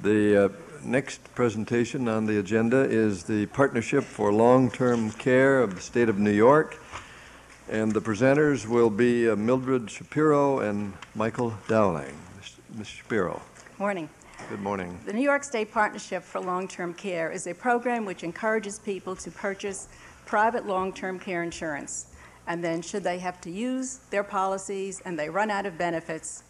The next presentation on the agenda is the Partnership for Long-Term Care of the State of New York. And the presenters will be Mildred Shapiro and Michael Dowling. Ms. Shapiro. Morning. Good morning. The New York State Partnership for Long-Term Care is a program which encourages people to purchase private long-term care insurance. And then should they have to use their policies and they run out of benefits,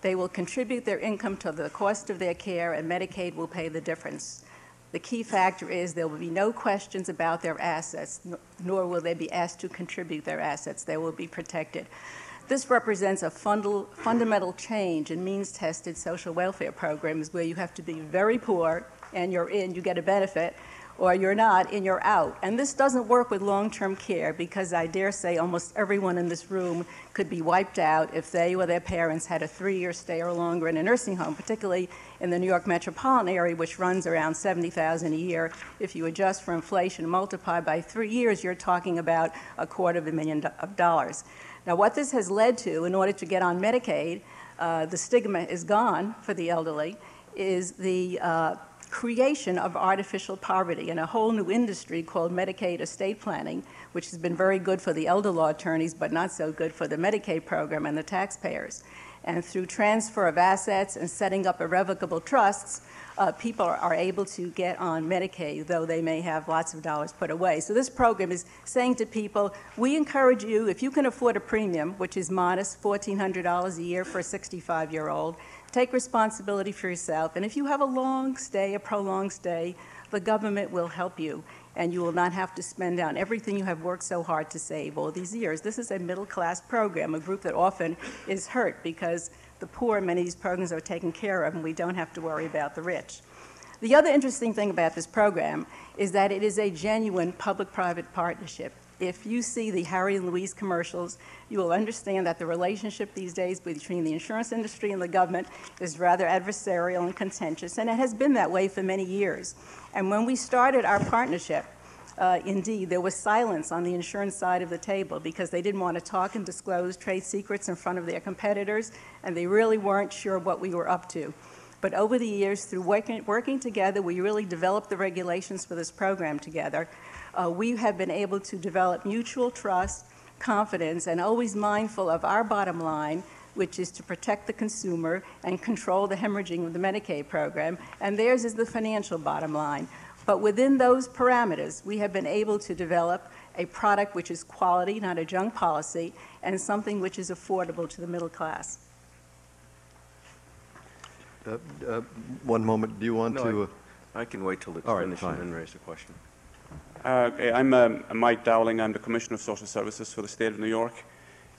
they will contribute their income to the cost of their care, and Medicaid will pay the difference. The key factor is there will be no questions about their assets, nor will they be asked to contribute their assets. They will be protected. This represents a fundamental change in means-tested social welfare programs where you have to be very poor and you're in, you get a benefit, or you're not and you're out. And this doesn't work with long-term care because I dare say almost everyone in this room could be wiped out if they or their parents had a 3-year stay or longer in a nursing home, particularly in the New York metropolitan area, which runs around $70,000 a year. If you adjust for inflation and multiply by 3 years, you're talking about $250,000. Now, what this has led to, in order to get on Medicaid, the stigma is gone for the elderly, is the creation of artificial poverty and a whole new industry called Medicaid estate planning, which has been very good for the elder law attorneys, but not so good for the Medicaid program and the taxpayers. And through transfer of assets and setting up irrevocable trusts, people are able to get on Medicaid, though they may have lots of dollars put away. So this program is saying to people, we encourage you, if you can afford a premium, which is modest, $1,400 a year for a 65-year-old, take responsibility for yourself. And if you have a long stay, a prolonged stay, the government will help you, and you will not have to spend down everything you have worked so hard to save all these years. This is a middle-class program, a group that often is hurt because the poor in many of these programs are taken care of, and we don't have to worry about the rich. The other interesting thing about this program is that it is a genuine public-private partnership. If you see the Harry and Louise commercials, you will understand that the relationship these days between the insurance industry and the government is rather adversarial and contentious, and it has been that way for many years. And when we started our partnership, indeed, there was silence on the insurance side of the table because they didn't want to talk and disclose trade secrets in front of their competitors, and they really weren't sure what we were up to. But over the years, through working together, we really developed the regulations for this program together. We have been able to develop mutual trust, confidence, and always mindful of our bottom line, which is to protect the consumer and control the hemorrhaging of the Medicaid program, and theirs is the financial bottom line. But within those parameters, we have been able to develop a product which is quality, not a junk policy, and something which is affordable to the middle class. One moment. Do you want to? I can wait till it's finished and then raise a question. I'm Mike Dowling. I'm the Commissioner of Social Services for the State of New York.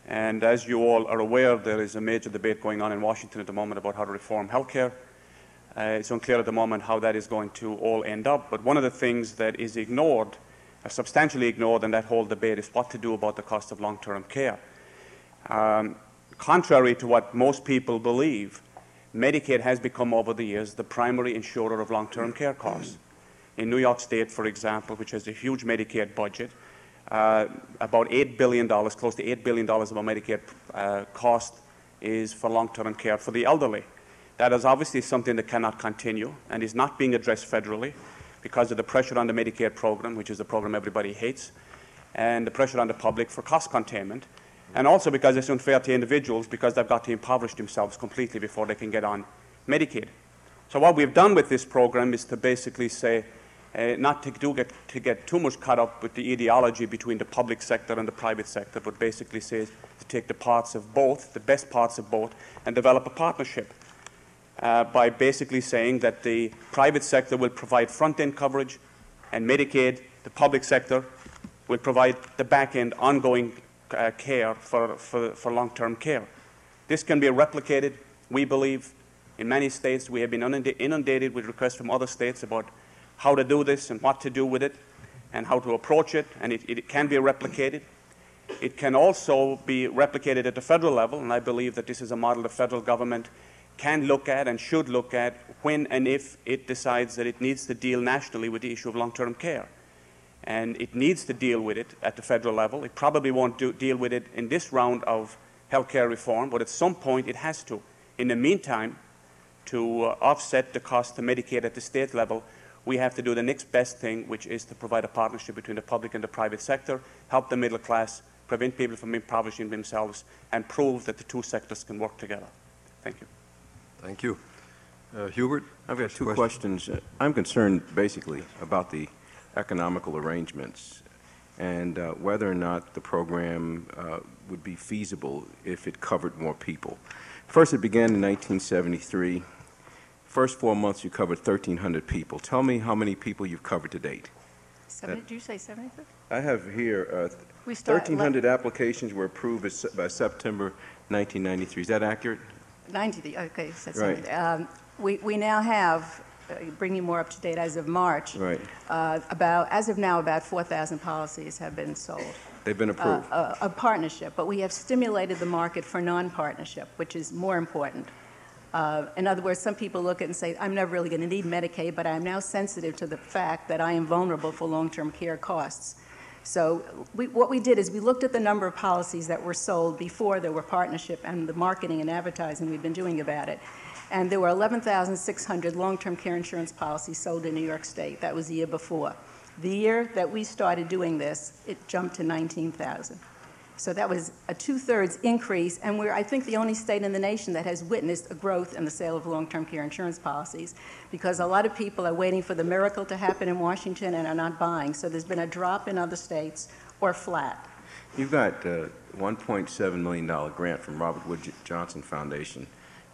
And as you all are aware, there is a major debate going on in Washington at the moment about how to reform health care. It's unclear at the moment how that is going to all end up. But one of the things that is ignored, substantially ignored in that whole debate, is what to do about the cost of long-term care. Contrary to what most people believe, Medicaid has become over the years the primary insurer of long-term care costs. In New York State, for example, which has a huge Medicaid budget, about $8 billion, close to $8 billion of our Medicaid cost is for long-term care for the elderly. That is obviously something that cannot continue and is not being addressed federally because of the pressure on the Medicaid program, which is the program everybody hates, and the pressure on the public for cost containment, and also because it's unfair to individuals because they've got to impoverish themselves completely before they can get on Medicaid. So what we've done with this program is to basically say, not to get too much caught up with the ideology between the public sector and the private sector, but basically say to take the parts of both, the best parts of both, and develop a partnership by basically saying that the private sector will provide front-end coverage and Medicaid, the public sector, will provide the back-end ongoing care for long-term care. This can be replicated, we believe. In many states, we have been inundated with requests from other states about how to do this and what to do with it and how to approach it, and it can be replicated. It can also be replicated at the federal level, and I believe that this is a model the federal government can look at and should look at when and if it decides that it needs to deal nationally with the issue of long-term care. And it needs to deal with it at the federal level. It probably won't deal with it in this round of health care reform, but at some point it has to. In the meantime, to offset the cost to Medicaid at the state level, we have to do the next best thing, which is to provide a partnership between the public and the private sector, help the middle class, prevent people from impoverishing themselves, and prove that the two sectors can work together. Thank you. Thank you. Hubert? I've got two questions. I'm concerned basically about the economical arrangements and whether or not the program would be feasible if it covered more people. First, it began in 1973. First 4 months, you covered 1,300 people. Tell me how many people you've covered to date. Did you say 75? I have here We start 1,300 applications were approved by September 1993. Is that accurate? 90, okay, so that's Right. 70. We now have, bringing more up to date as of March, Right. as of now, about 4,000 policies have been sold. They've been approved. A partnership, but we have stimulated the market for non-partnership, which is more important. In other words, some people look at it and say, I'm never really going to need Medicaid, but I'm now sensitive to the fact that I am vulnerable for long-term care costs. So what we did is we looked at the number of policies that were sold before there were partnership and the marketing and advertising we've been doing about it. And there were 11,600 long-term care insurance policies sold in New York State. That was the year before. The year that we started doing this, it jumped to 19,000. So that was a 2/3 increase, and we're, I think, the only state in the nation that has witnessed a growth in the sale of long-term care insurance policies, because a lot of people are waiting for the miracle to happen in Washington and are not buying. So there's been a drop in other states or flat. You've got a $1.7 million grant from Robert Wood Johnson Foundation.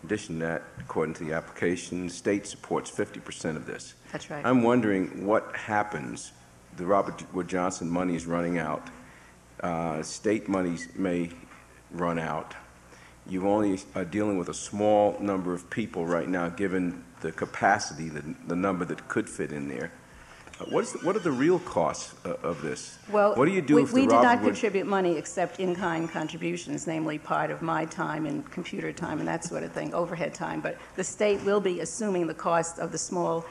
In addition to that, according to the application, the state supports 50% of this. That's right. I'm wondering what happens. The Robert Wood Johnson money is running out. State monies may run out. You only are dealing with a small number of people right now, given the capacity, the number that could fit in there. What are the real costs of this? Well, what do you do if we the did Robert not Wood contribute money except in-kind contributions, namely part of my time and computer time and that sort of thing, overhead time. But the state will be assuming the cost of the small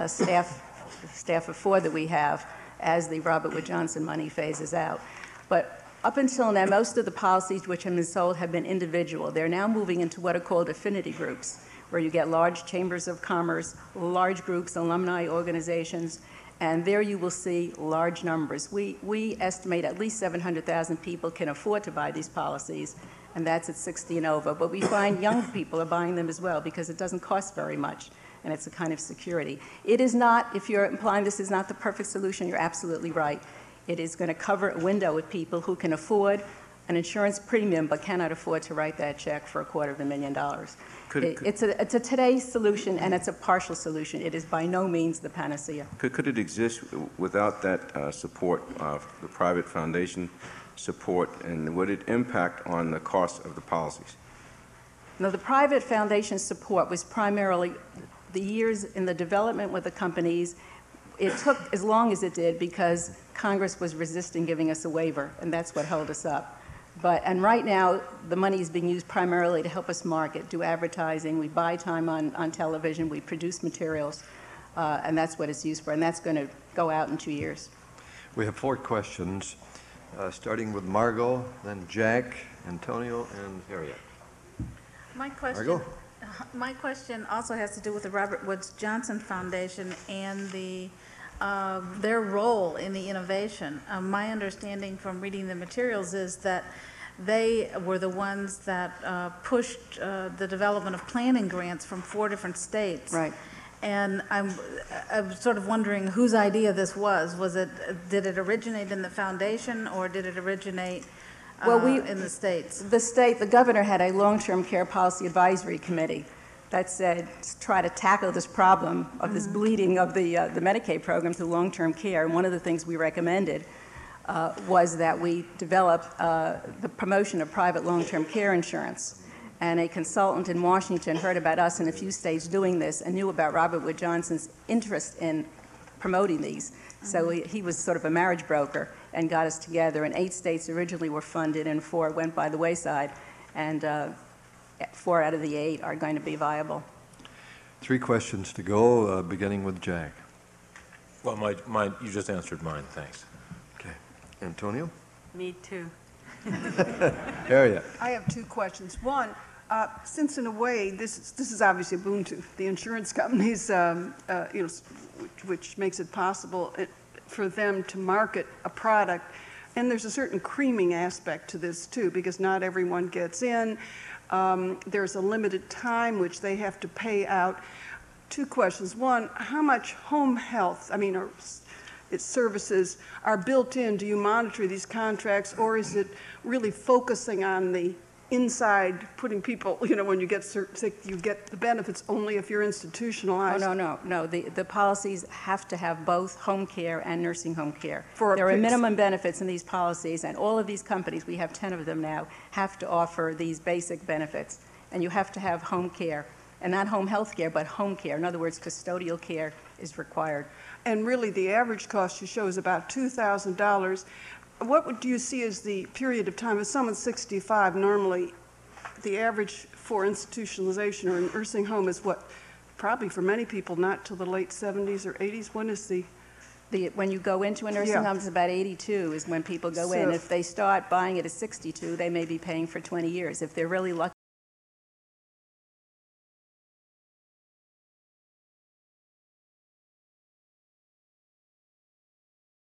staff of 4 that we have as the Robert Wood Johnson money phases out. But up until now, most of the policies which have been sold have been individual. They're now moving into what are called affinity groups, where you get large chambers of commerce, large groups, alumni organizations, and there you will see large numbers. We estimate at least 700,000 people can afford to buy these policies, and that's at 60 and over. But we find young people are buying them as well because it doesn't cost very much, and it's a kind of security. It is not, if you're implying this is not the perfect solution, you're absolutely right. It is going to cover a window of people who can afford an insurance premium but cannot afford to write that check for $250,000. It's a today's solution, and it's a partial solution. It is by no means the panacea. Could it exist without that support of the private foundation support, and would it impact on the cost of the policies? Now, the private foundation support was primarily the years in the development with the companies. It took as long as it did because Congress was resisting giving us a waiver, and that's what held us up. And right now, the money is being used primarily to help us market, do advertising. We buy time on television. We produce materials, and that's what it's used for. And that's going to go out in 2 years. We have 4 questions, starting with Margot, then Jack, Antonio, and Harriet. Margot? My question also has to do with the Robert Wood Johnson Foundation and their role in the innovation. My understanding from reading the materials is that they were the ones that pushed the development of planning grants from 4 different states. Right. And I'm sort of wondering whose idea this was. Did it originate in the foundation, or did it originate in the states? The governor had a long-term care policy advisory committee that said, try to tackle this problem of this bleeding of the Medicaid program to long-term care. And one of the things we recommended was that we develop the promotion of private long-term care insurance. And a consultant in Washington heard about us in a few states doing this and knew about Robert Wood Johnson's interest in promoting these. So he was sort of a marriage broker and got us together. And 8 states originally were funded, and 4 went by the wayside. And 4 out of the 8 are going to be viable. 3 questions to go, beginning with Jack. Well, you just answered mine, thanks. Okay. Antonio? Me too. Harriet? I have 2 questions. One, Since in a way, this is obviously a boon to the insurance companies, which makes it possible for them to market a product. And there's a certain creaming aspect to this too, because not everyone gets in. There's a limited time which they have to pay out. Two questions. One, how much home health, its services are built in? Do you monitor these contracts, or is it really focusing on the inside, putting people, when you get sick, you get the benefits only if you're institutionalized? Oh, no. The policies have to have both home care and nursing home care. For a There are fixed- minimum benefits in these policies, and all of these companies, we have 10 of them now, have to offer these basic benefits. And you have to have home care, and not home health care, but home care. In other words, custodial care is required. And really, the average cost you show is about $2,000. What do you see as the period of time? If someone's 65, normally the average for institutionalization or a nursing home is what? Probably for many people, not till the late 70s or 80s. When is the... When you go into a nursing Yeah. home, it's about 82 is when people go in. So- If they start buying it at 62, they may be paying for 20 years. If they're really lucky